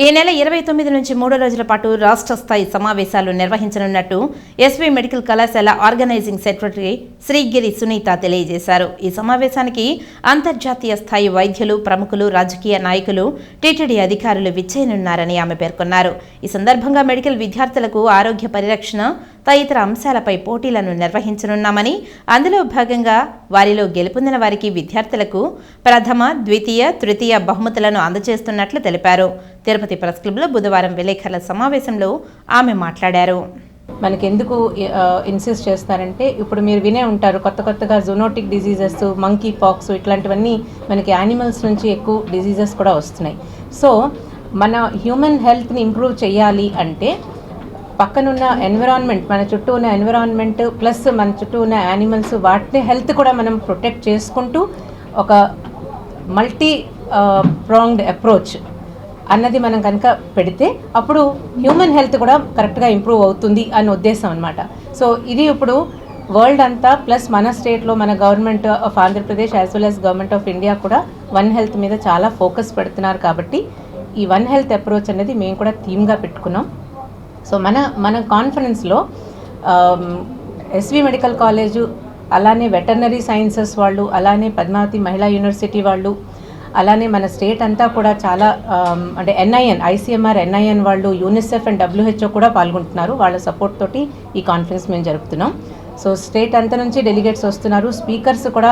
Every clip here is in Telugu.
ఈ నెల 29 నుంచి 3 రోజుల పాటు రాష్ట్ర స్థాయి సమావేశాలు నిర్వహించనున్నట్టు ఎస్వి మెడికల్ కళాశాల ఆర్గనైజింగ్ సెక్రటరీ శ్రీగిరి సునీత తెలియజేశారు. ఈ సమావేశానికి అంతర్జాతీయ స్థాయి వైద్యులు, ప్రముఖులు, రాజకీయ నాయకులు, టీటీడీ అధికారులు విచ్చేయనున్నారని ఆమె పేర్కొన్నారు. ఈ సందర్భంగా మెడికల్ విద్యార్థులకు ఆరోగ్య పరిరక్షణ తదితర అంశాలపై పోటీలను నిర్వహించనున్నామని, అందులో భాగంగా వారిలో గెలుపొందిన వారికి విద్యార్థులకు ప్రథమ, ద్వితీయ, తృతీయ బహుమతులను అందజేస్తున్నట్లు తెలిపారు. తిరుపతి ప్రెస్ క్లబ్లో బుధవారం విలేకరుల సమావేశంలో ఆమె మాట్లాడారు. మనకి ఎందుకు ఇన్సిస్ట్ చేస్తారంటే, ఇప్పుడు మీరు వినే ఉంటారు కొత్తగా జూనోటిక్ డిజీజెస్, మంకీ పాక్స్ ఇట్లాంటివన్నీ మనకి యానిమల్స్ నుంచి ఎక్కువ డిజీజెస్ కూడా వస్తున్నాయి. సో మన హ్యూమన్ హెల్త్ని ఇంప్రూవ్ చేయాలి అంటే పక్కనున్న ఎన్విరాన్మెంట్, మన చుట్టూ ఉన్న ఎన్విరాన్మెంట్ ప్లస్ మన చుట్టూ ఉన్న యానిమల్స్, వాటి హెల్త్ కూడా మనం ప్రొటెక్ట్ చేసుకుంటూ ఒక మల్టీ ప్రాంగ్డ్ అప్రోచ్ అన్నది మనం కనుక పెడితే అప్పుడు హ్యూమన్ హెల్త్ కూడా కరెక్ట్గా ఇంప్రూవ్ అవుతుంది అనే ఉద్దేశం అనమాట. సో ఇది ఇప్పుడు వరల్డ్ అంతా ప్లస్ మన స్టేట్లో మన government of Andhra Pradesh as well as government of India కూడా వన్ హెల్త్ మీద చాలా ఫోకస్ పెడుతున్నారు. కాబట్టి ఈ వన్ హెల్త్ అప్రోచ్ అనేది మేము కూడా థీమ్గా పెట్టుకున్నాం. సో మన కాన్ఫరెన్స్లో ఎస్వి మెడికల్ కాలేజు, అలానే వెటర్నరీ సైన్సెస్ వాళ్ళు, అలానే పద్మావతి మహిళా యూనివర్సిటీ వాళ్ళు, అలానే మన స్టేట్ అంతా కూడా చాలా అంటే ఐసీఎంఆర్ ఎన్ఐఎన్ వాళ్ళు, యూనిసెఫ్ అండ్ WHO కూడా పాల్గొంటున్నారు. వాళ్ళ సపోర్ట్ తోటి ఈ కాన్ఫరెన్స్ మేము జరుపుతున్నాం. సో స్టేట్ అంతా నుంచి డెలిగేట్స్ వస్తున్నారు, స్పీకర్స్ కూడా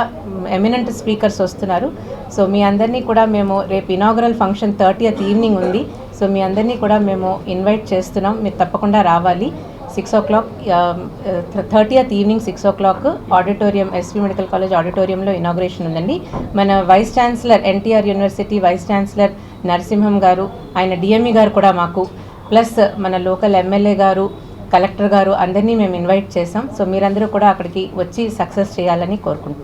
ఎమినెంట్ స్పీకర్స్ వస్తున్నారు. సో మీ అందరినీ కూడా మేము రేపు ఇనాగరల్ ఫంక్షన్ 30th ఈవినింగ్ ఉంది. సో మీ అందరినీ కూడా మేము ఇన్వైట్ చేస్తున్నాం, మీరు తప్పకుండా రావాలి. 6 o'clock 30th evening 6 o'clock auditorium, SV medical college ఆడిటోరియంలో ఇనాగ్రేషన్ ఉందండి. మన vice chancellor, NTR university vice chancellor Narasimham గారు, ఆయన డిఎంఈ గారు కూడా మాకు, ప్లస్ మన లోకల్ ఎమ్మెల్యే గారు, కలెక్టర్ గారు అందరినీ మేము ఇన్వైట్ చేసాం. సో మీరందరూ కూడా అక్కడికి వచ్చి సక్సెస్ చేయాలని కోరుకుంటున్నాం.